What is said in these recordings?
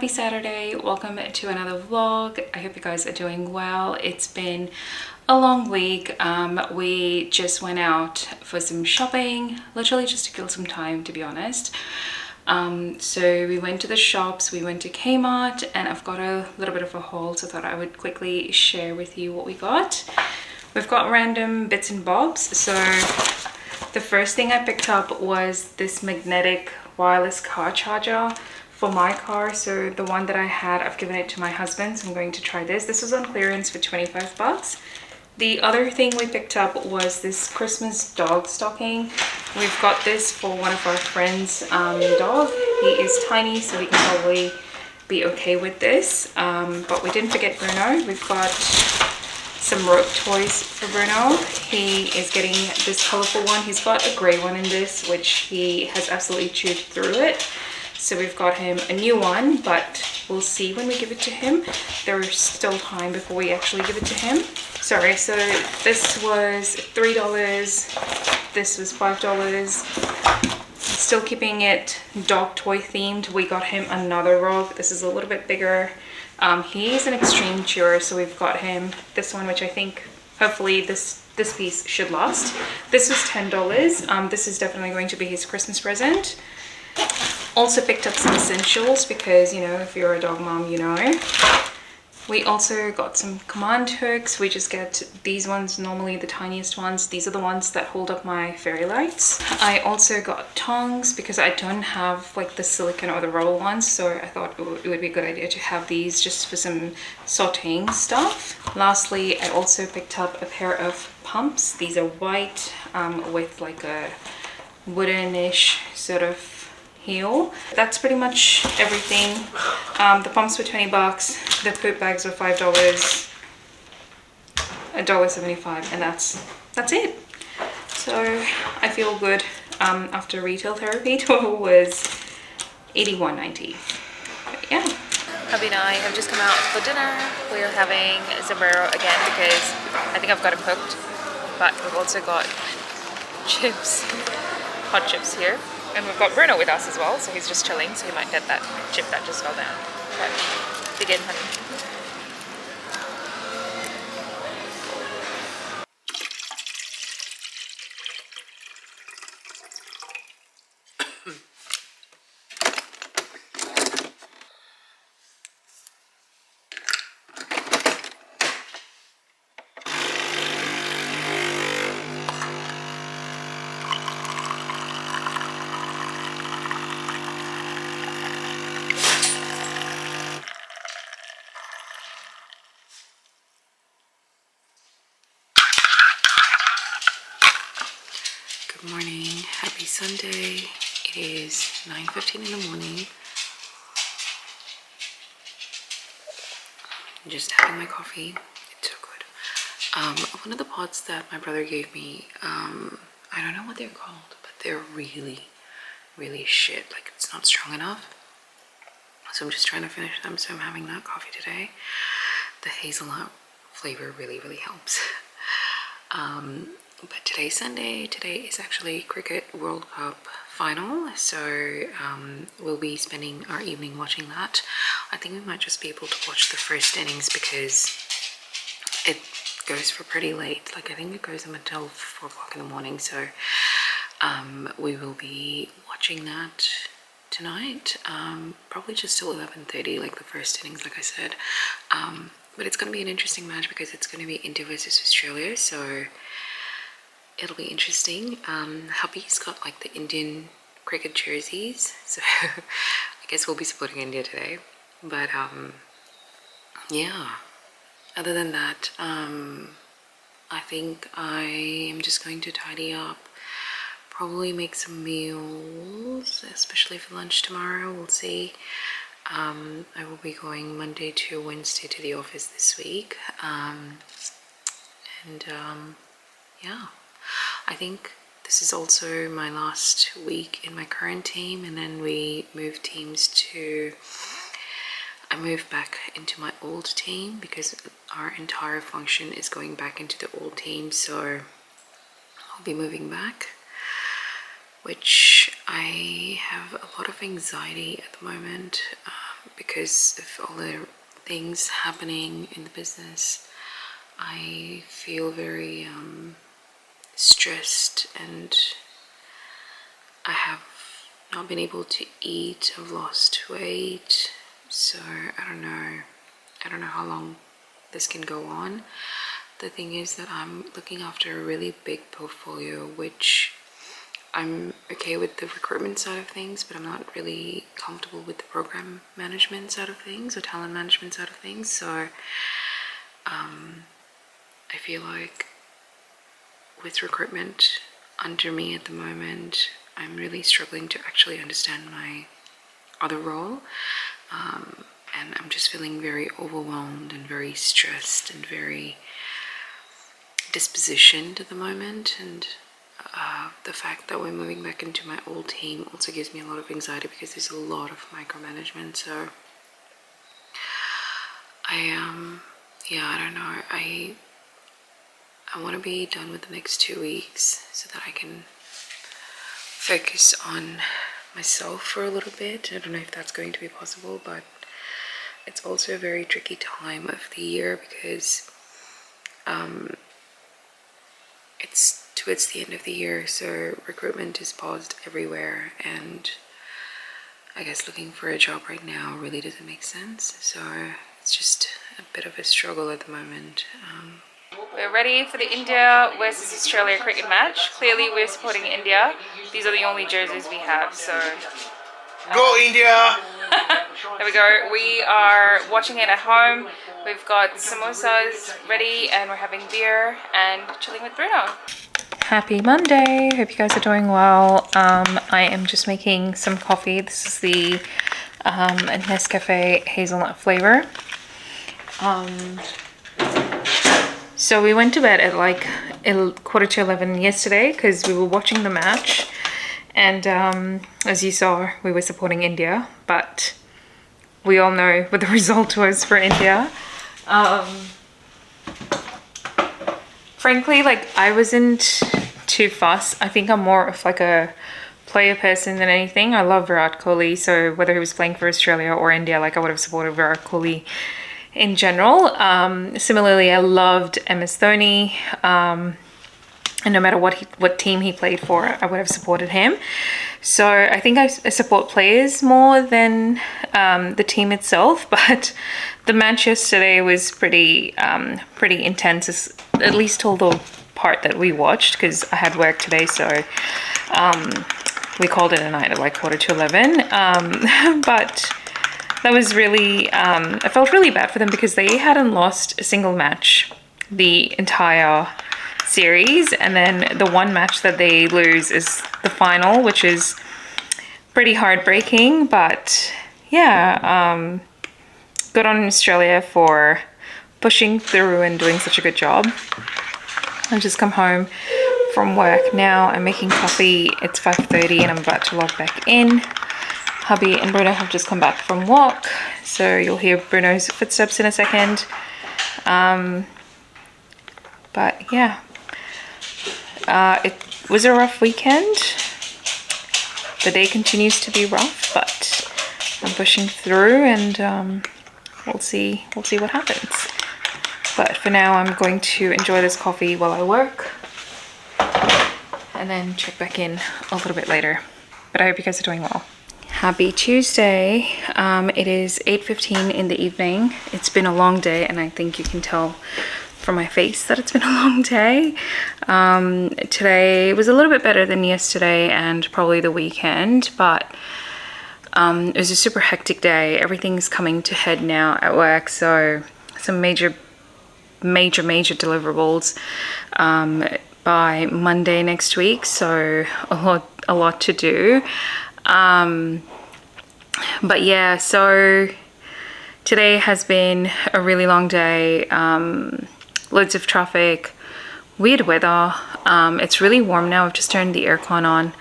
Happy Saturday, welcome to another vlog. I hope you guys are doing well. It's been a long week. We just went out for some shopping, literally just to kill some time, to be honest. So we went to the shops, we went to Kmart, and I've got a little bit of a haul, so I thought I would quickly share with you what we got. We've got random bits and bobs. So the first thing I picked up was this magnetic wireless car charger for my car. So the one that I had, I've given it to my husband, so I'm going to try this. This was on clearance for 25 bucks. The other thing we picked up was this Christmas dog stocking. We've got this for one of our friends' dog. He is tiny, so he can probably be okay with this. But we didn't forget Bruno. We've got some rope toys for Bruno. He is getting this colorful one. He's got a gray one in this, which he has absolutely chewed through it. So we've got him a new one, but we'll see when we give it to him. There's still time before we actually give it to him. Sorry, so this was $3. This was $5. Still keeping it dog toy themed. We got him another rug. This is a little bit bigger. He's an extreme chewer, so we've got him this one, which I think hopefully this piece should last. This was $10. This is definitely going to be his Christmas present. Also picked up some essentials because, you know, if you're a dog mom, you know. We also got some command hooks. We just get these ones, normally the tiniest ones. These are the ones that hold up my fairy lights. I also got tongs because I don't have like the silicone or the rubber ones, so I thought it would be a good idea to have these just for some sauteing stuff. Lastly, I also picked up a pair of pumps. These are white with like a woodenish sort of heel. That's pretty much everything. The pumps were 20 bucks. The poop bags were $5, $1.75, and that's it. So I feel good. After retail therapy, total was $81.90. Yeah. Hubby and I have just come out for dinner. We are having Zambrero again because I think I've got it cooked, but we've also got chips, hot chips here. And we've got Bruno with us as well, so he's just chilling, so he might get that chip that just fell down. But begin, honey. Good morning, happy Sunday. It is 9:15 in the morning. I'm just having my coffee. It's so good. One of the pots that my brother gave me, I don't know what they're called, but they're really shit. Like, it's not strong enough. So I'm just trying to finish them, so I'm having that coffee today. The hazelnut flavor really helps. But today's Sunday. Today is actually Cricket World Cup final, so we'll be spending our evening watching that. I think we might just be able to watch the first innings because it goes for pretty late. Like, I think it goes until 4 o'clock in the morning, so we will be watching that tonight, probably just till 11:30, like the first innings, like I said. But it's going to be an interesting match because it's going to be India versus Australia, so it'll be interesting. Hubby's got like the Indian cricket jerseys, so I guess we'll be supporting India today. But yeah, other than that, I think I am just going to tidy up, probably make some meals, especially for lunch tomorrow. We'll see. I will be going Monday to Wednesday to the office this week, yeah, I think this is also my last week in my current team, and then we move teams to, I moved back into my old team because our entire function is going back into the old team, so I'll be moving back, which I have a lot of anxiety at the moment. because of all the things happening in the business, I feel very stressed, and I have not been able to eat. I've lost weight, so I don't know how long this can go on. The thing is that I'm looking after a really big portfolio, which I'm okay with the recruitment side of things, but I'm not really comfortable with the program management side of things or talent management side of things. So I feel like with recruitment under me at the moment, I'm really struggling to actually understand my other role, and I'm just feeling very overwhelmed and very stressed and very dispositioned at the moment. And the fact that we're moving back into my old team also gives me a lot of anxiety because there's a lot of micromanagement. So I don't know, I want to be done with the next 2 weeks so that I can focus on myself for a little bit. I don't know if that's going to be possible, but it's also a very tricky time of the year because it's towards the end of the year, so recruitment is paused everywhere, and I guess looking for a job right now really doesn't make sense. So it's just a bit of a struggle at the moment. We're ready for the India versus Australia cricket match. Clearly we're supporting India. These are the only jerseys we have, so... Go India! There we go. We are watching it at home. We've got samosas ready and we're having beer and chilling with Bruno. Happy Monday. Hope you guys are doing well. I am just making some coffee. This is the Nescafe hazelnut flavor. So we went to bed at like 11:15 yesterday because we were watching the match, and as you saw, we were supporting India, but we all know what the result was for India. Frankly, like, I wasn't too fussed. I think I'm more of like a player person than anything. I love Virat Kohli, so whether he was playing for Australia or India, like, I would have supported Virat Kohli in general. Similarly, I loved MS Dhoni, and no matter what team he played for, I would have supported him. So I think I support players more than the team itself, but the match yesterday was pretty intense, at least till the part that we watched, because I had work today, so we called it a night at like 11:15. But that was really, I felt really bad for them because they hadn't lost a single match the entire series, and then the one match that they lose is the final, which is pretty heartbreaking. But yeah, good on Australia for pushing through and doing such a good job. I've just come home from work now. I'm making coffee. It's 5:30 and I'm about to log back in. Hubby and Bruno have just come back from walk, so you'll hear Bruno's footsteps in a second. But yeah, it was a rough weekend. The day continues to be rough, but I'm pushing through, and we'll see what happens. But for now, I'm going to enjoy this coffee while I work, and then check back in a little bit later. But I hope you guys are doing well. Happy Tuesday. It is 8:15 in the evening. It's been a long day, and I think you can tell from my face that it's been a long day. Today was a little bit better than yesterday and probably the weekend, but it was a super hectic day. Everything's coming to head now at work, so some major deliverables by Monday next week, so a lot to do. But yeah, so today has been a really long day. Loads of traffic, weird weather. It's really warm now. I've just turned the aircon on.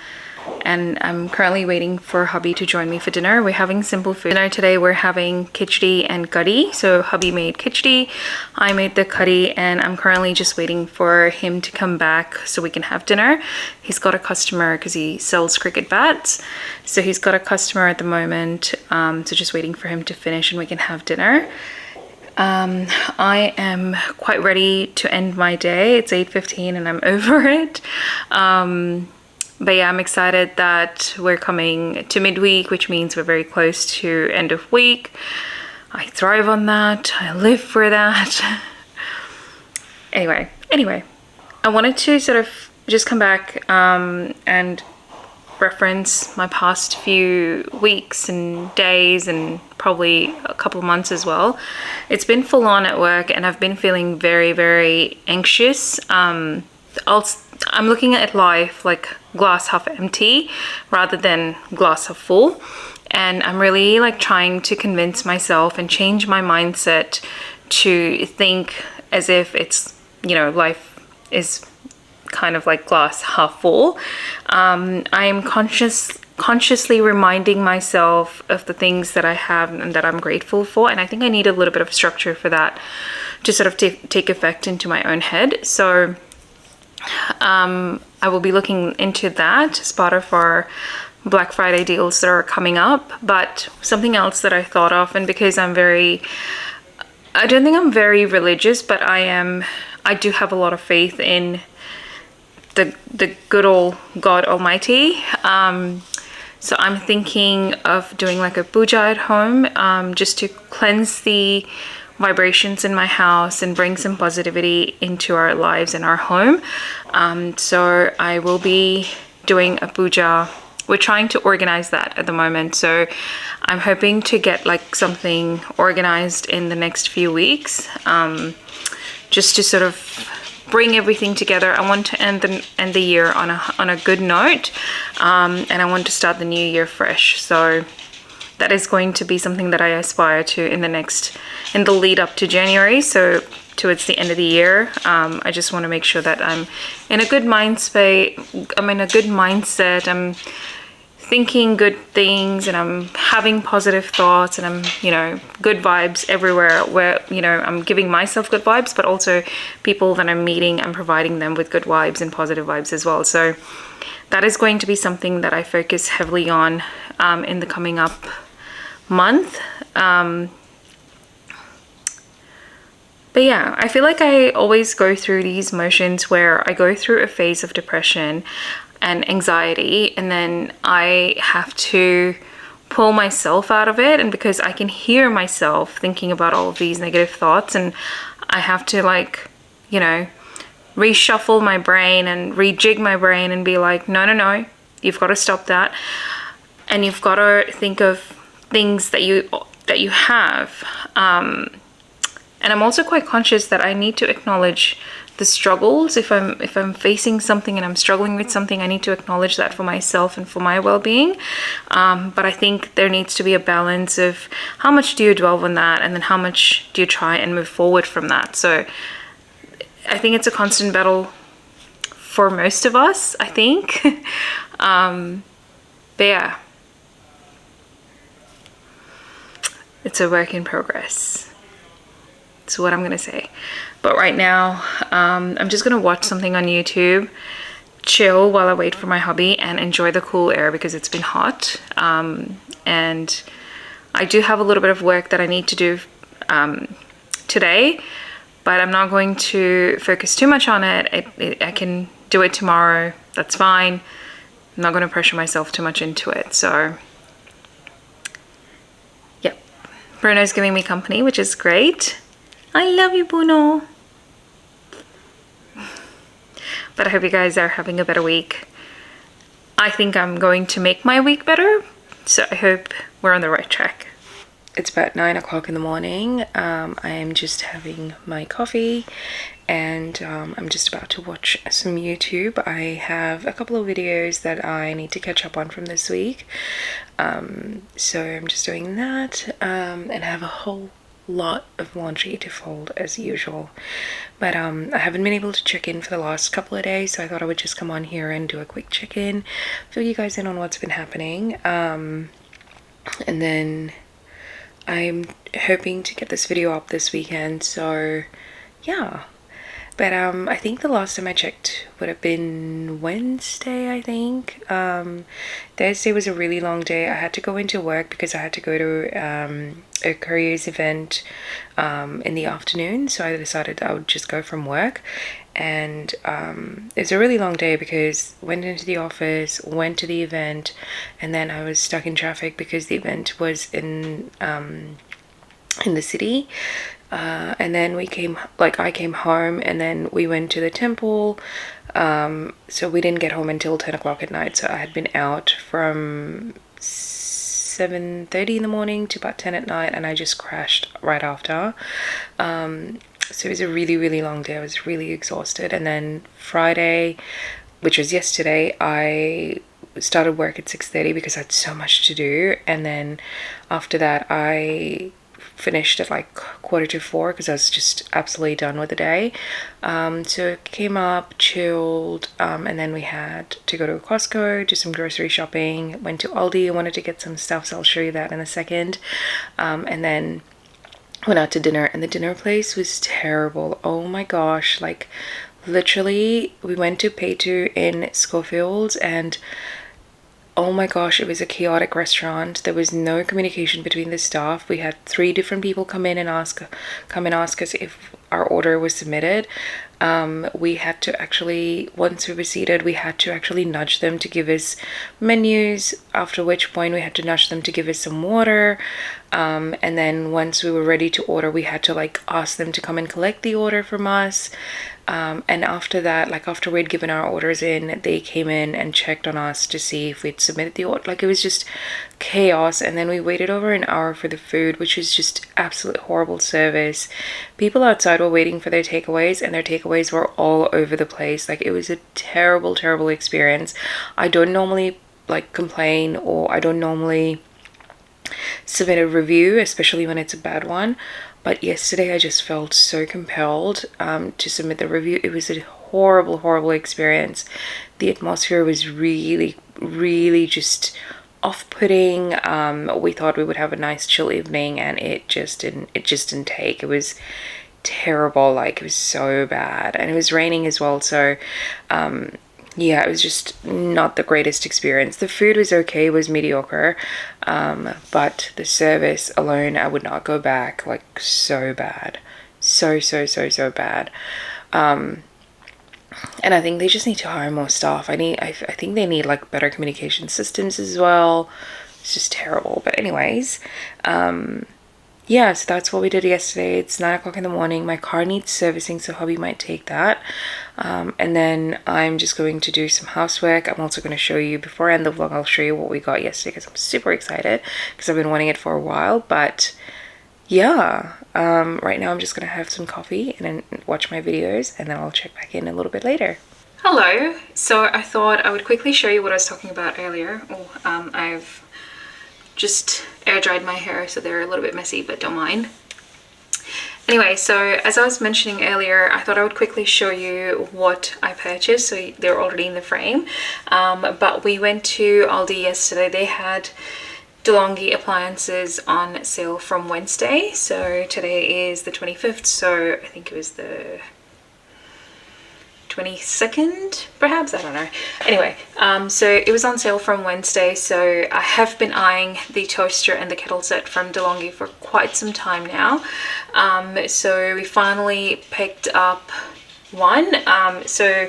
and I'm currently waiting for hubby to join me for dinner. We're having simple food. Dinner today we're having khichdi and curry. So hubby made khichdi, I made the curry, and I'm currently just waiting for him to come back so we can have dinner. He's got a customer because he sells cricket bats. So he's got a customer at the moment. So just waiting for him to finish and we can have dinner. I am quite ready to end my day. It's 8:15 and I'm over it. But yeah, I'm excited that we're coming to midweek, which means we're very close to end of week. I thrive on that. I live for that. Anyway, I wanted to sort of just come back and reference my past few weeks and days and probably a couple of months as well. It's been full on at work and I've been feeling very, very anxious. I'm looking at life like glass half empty rather than glass half full, and I'm really like trying to convince myself and change my mindset to think as if it's, you know, life is kind of like glass half full. I am consciously reminding myself of the things that I have and that I'm grateful for, and I think I need a little bit of structure for that to sort of take effect into my own head. So I will be looking into that as part of our Black Friday deals that are coming up. But something else that I thought of, and because I don't think I'm very religious, but I do have a lot of faith in the good old God Almighty. So I'm thinking of doing like a puja at home, just to cleanse the vibrations in my house and bring some positivity into our lives and our home. So I will be doing a puja. We're trying to organize that at the moment, so I'm hoping to get like something organized in the next few weeks, just to sort of bring everything together. I want to end the year on a good note, and I want to start the new year fresh. So that is going to be something that I aspire to in the lead up to January. So towards the end of the year, I just want to make sure that I'm in a good I'm in a good mindset. I'm thinking good things and I'm having positive thoughts and I'm, you know, good vibes everywhere, where, you know, I'm giving myself good vibes, but also people that I'm meeting, I'm providing them with good vibes and positive vibes as well. So that is going to be something that I focus heavily on in the coming up month. But yeah, I feel like I always go through these motions where I go through a phase of depression and anxiety, and then I have to pull myself out of it, and because I can hear myself thinking about all of these negative thoughts, and I have to, like, you know, reshuffle my brain and rejig my brain and be like, no, you've got to stop that, and you've got to think of things that you have, and I'm also quite conscious that I need to acknowledge the struggles. If I'm facing something and I'm struggling with something, I need to acknowledge that for myself and for my well-being. But I think there needs to be a balance of how much do you dwell on that, and then how much do you try and move forward from that. So I think it's a constant battle for most of us, I think. But yeah, it's a work in progress. That's what I'm gonna say. But right now, I'm just gonna watch something on YouTube, chill while I wait for my hubby, and enjoy the cool air because it's been hot. And I do have a little bit of work that I need to do today, but I'm not going to focus too much on it. I can do it tomorrow, that's fine. I'm not gonna pressure myself too much into it. So yep, Bruno's giving me company, which is great. I love you, Bruno. But I hope you guys are having a better week. I think I'm going to make my week better, so I hope we're on the right track. It's about 9 o'clock in the morning. I am just having my coffee, and I'm just about to watch some YouTube. I have a couple of videos that I need to catch up on from this week. So I'm just doing that, and I have a whole lot of laundry to fold as usual. But I haven't been able to check in for the last couple of days, so I thought I would just come on here and do a quick check-in, fill you guys in on what's been happening. And then I'm hoping to get this video up this weekend, so yeah. But I think the last time I checked would have been Wednesday, I think. Thursday was a really long day. I had to go into work because I had to go to a careers event in the afternoon, so I decided I would just go from work. And it was a really long day because I went into the office, went to the event, and then I was stuck in traffic because the event was in the city. And then I came home, and then we went to the temple. So we didn't get home until 10 o'clock at night. So I had been out from 7:30 in the morning to about 10 at night, and I just crashed right after. So it was a really, really long day. I was really exhausted. And then Friday, which was yesterday, I started work at 6:30 because I had so much to do. And then after that, I finished at like 3:45 because I was just absolutely done with the day. So came up, chilled, and then we had to go to Costco, do some grocery shopping, went to Aldi. I wanted to get some stuff, so I'll show you that in a second. And then went out to dinner, and the dinner place was terrible. Oh my gosh, like literally we went to Pay-To in Schofields, and oh my gosh, it was a chaotic restaurant. There was no communication between the staff. We had 3 different people come and ask us if our order was submitted. We had to actually, once we were seated, we had to actually nudge them to give us menus, after which point we had to nudge them to give us some water. And then once we were ready to order, we had to like ask them to come and collect the order from us. And after that, like after we'd given our orders in, they came in and checked on us to see if we'd submitted the order. Like it was just chaos. And then we waited over an hour for the food, which was just absolute horrible service. People outside were waiting for their takeaways, and their takeaways were all over the place. Like it was a terrible, terrible experience. I don't normally like complain, or I don't normally submit a review, especially when it's a bad one. But yesterday I just felt so compelled to submit the review. It was a horrible, horrible experience. The atmosphere was really, really just off-putting. We thought we would have a nice chill evening, and it just didn't take. It was terrible. Like it was so bad, and it was raining as well, so yeah, it was just not the greatest experience. The food was okay, it was mediocre, but the service alone, I would not go back. Like so bad, so bad. And I think they just need to hire more staff. I think they need like better communication systems as well. It's just terrible. But anyways, yeah, so that's what we did yesterday. It's 9 o'clock in the morning. My car needs servicing, so hubby might take that. And then I'm just going to do some housework. I'm also going to show you, before I end the vlog, I'll show you what we got yesterday, because I'm super excited, because I've been wanting it for a while. But yeah, right now I'm just going to have some coffee and then watch my videos, and then I'll check back in a little bit later. Hello. So I thought I would quickly show you what I was talking about earlier. I've just air dried my hair, so they're a little bit messy, but don't mind. Anyway, so as I was mentioning earlier, I thought I would quickly show you what I purchased, so they're already in the frame. But we went to Aldi yesterday. They had DeLonghi appliances on sale from Wednesday, so today is the 25th, so I think it was the 22nd, perhaps, I don't know. Anyway, so it was on sale from Wednesday, so I have been eyeing the toaster and the kettle set from DeLonghi for quite some time now. So we finally picked up one. So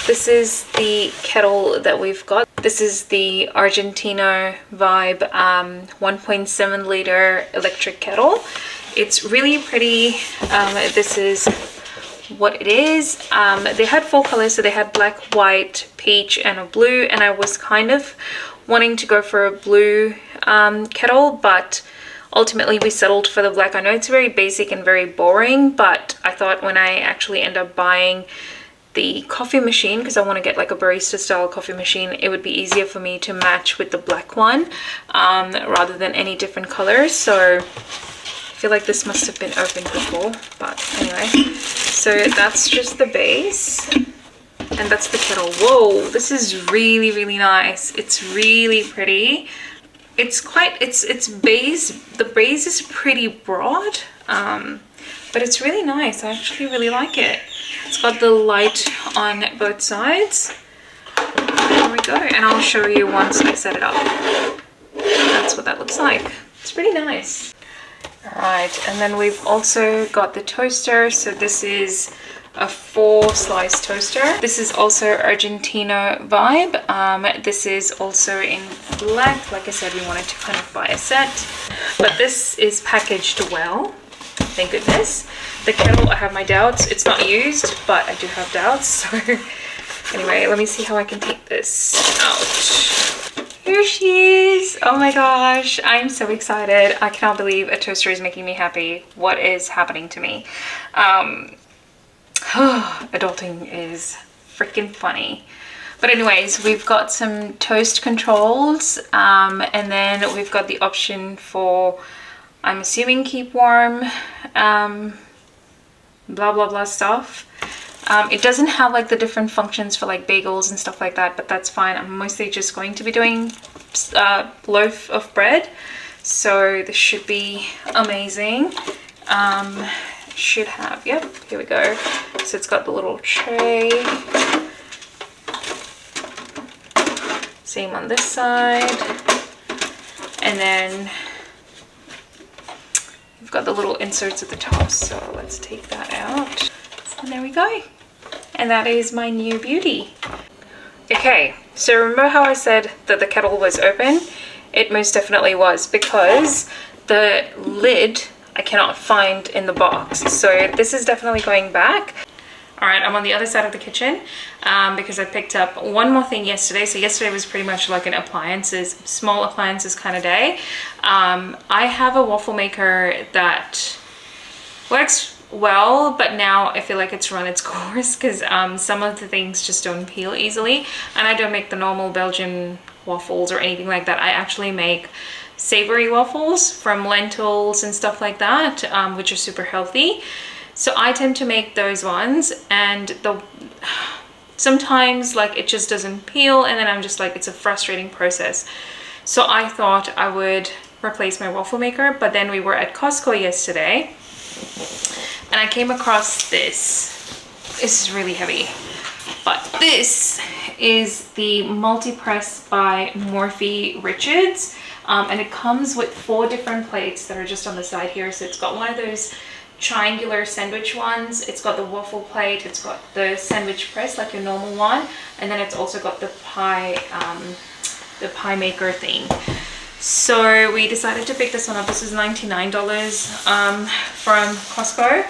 this is the kettle that we've got. This is the Argentino Vibe 1.7 liter electric kettle. It's really pretty. This is what it is. They had 4 colors, so they had black, white, peach, and a blue, and I was kind of wanting to go for a blue kettle, but ultimately we settled for the black. I know it's very basic and very boring, but I thought when I actually end up buying the coffee machine, because I want to get like a barista style coffee machine, it would be easier for me to match with the black one rather than any different colors. So feel like this must have been opened before, but anyway. So that's just the base, and that's the kettle. Whoa, this is really, really nice. It's really pretty. It's beige. The base is pretty broad, but it's really nice. I actually really like it. It's got the light on both sides. There we go, and I'll show you once I set it up. That's what that looks like. It's pretty nice. All right, and then we've also got the toaster. So this is a 4-slice toaster. This is also Argentino vibe. This is also in black. Like I said, we wanted to kind of buy a set, but this is packaged well, thank goodness. The kettle, I have my doubts. It's not used, but I do have doubts. So anyway, let me see how I can take this out. Here she is. Oh my gosh, I'm so excited. I cannot believe a toaster is making me happy. What is happening to me? Adulting is freaking funny. But anyways, we've got some toast controls, and then we've got the option for, I'm assuming, keep warm, blah blah blah stuff. It doesn't have like the different functions for like bagels and stuff like that, but that's fine. I'm mostly just going to be doing loaf of bread, so this should be amazing. Should have, yep, here we go. So it's got the little tray, same on this side, and then we've got the little inserts at the top. So let's take that out, and there we go. And that is my new beauty. Okay, so remember how I said that the kettle was open? It most definitely was, because the lid I cannot find in the box. So this is definitely going back. All right, I'm on the other side of the kitchen because I picked up one more thing yesterday. So yesterday was pretty much like an small appliances kind of day. I have a waffle maker that works well, but now I feel like it's run its course because some of the things just don't peel easily, and I don't make the normal Belgian waffles or anything like that. I actually make savory waffles from lentils and stuff like that, which are super healthy. So I tend to make those ones, and sometimes like it just doesn't peel, and then I'm just like, it's a frustrating process. So I thought I would replace my waffle maker, but then we were at Costco yesterday and I came across this. This is really heavy, but this is the multi-press by Morphe Richards, and it comes with 4 different plates that are just on the side here. So it's got one of those triangular sandwich ones, it's got the waffle plate, it's got the sandwich press like your normal one, and then it's also got the pie maker thing. So we decided to pick this one up. This is $99 from Costco.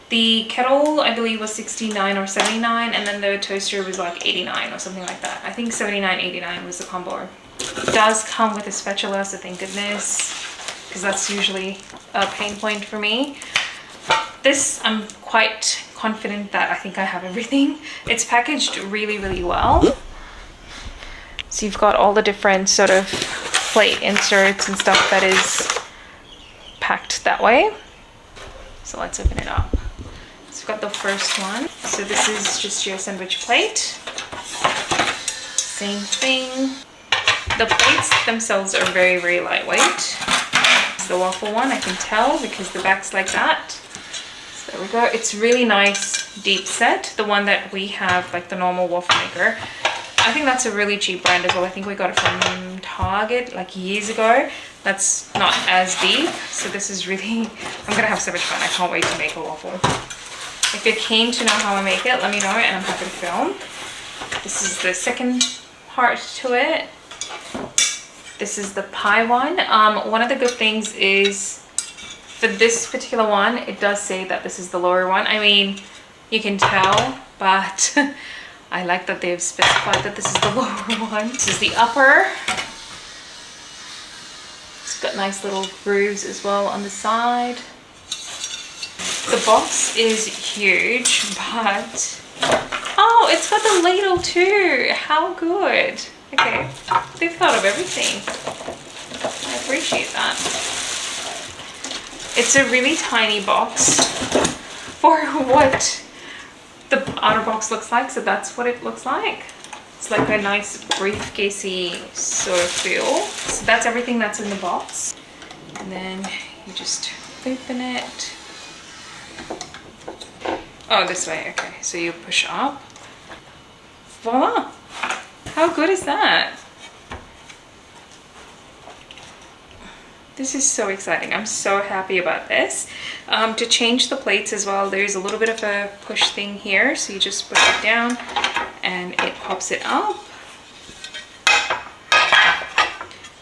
The kettle, I believe, was $69 or $79, and then the toaster was like $89 or something like that. I think $79, $89 was the combo. It does come with a spatula, so thank goodness, because that's usually a pain point for me. This, I'm quite confident that I think I have everything. It's packaged really, really well. So you've got all the different sort of plate inserts and stuff that is packed that way. So let's open it up. So we've got the first one. So this is just your sandwich plate. Same thing. The plates themselves are very, very lightweight. It's the waffle one, I can tell, because the back's like that. So there we go. It's really nice deep set. The one that we have, like the normal waffle maker, I think that's a really cheap brand as well. I think we got it from Target like years ago. That's not as deep. So this is really, I'm gonna have so much fun. I can't wait to make a waffle. If you're keen to know how I make it, let me know and I'm happy to film. This is the second part to it. This is the pie one. One of the good things is for this particular one, it does say that this is the lower one. I mean, you can tell, but I like that they've specified that this is the lower one. This is the upper. It's got nice little grooves as well on the side. The box is huge, but oh, it's got the ladle too. How good. Okay, they've thought of everything. I appreciate that. It's a really tiny box for what the outer box looks like, so that's what it looks like. It's like a nice briefcasey sort of feel. So that's everything that's in the box. And then you just open it. Oh, this way, okay. So you push up. Voila! How good is that? This is so exciting. I'm so happy about this. To change the plates as well, there's a little bit of a push thing here. So you just push it down and it pops it up.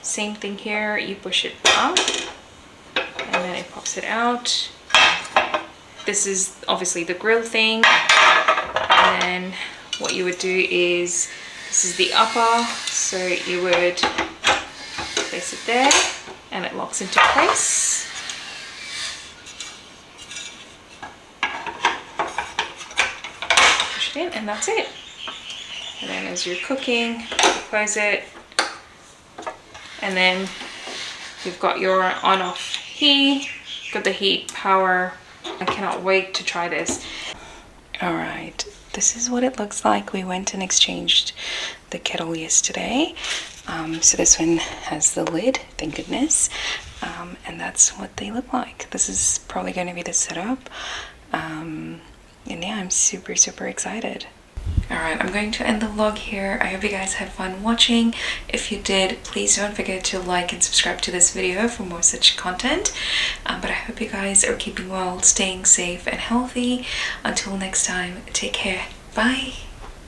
Same thing here, you push it up and then it pops it out. This is obviously the grill thing. And then what you would do is, this is the upper, so you would place it there and it locks into place. Push it in and that's it. And then as you're cooking, you close it. And then you've got your on-off heat, got the heat, power. I cannot wait to try this. All right, this is what it looks like. We went and exchanged the kettle yesterday. So this one has the lid, thank goodness. And that's what they look like. This is probably going to be the setup. And yeah, I'm super excited. Alright, I'm going to end the vlog here. I hope you guys had fun watching. If you did, please don't forget to like and subscribe to this video for more such content. But I hope you guys are keeping well, staying safe and healthy. Until next time, take care. Bye!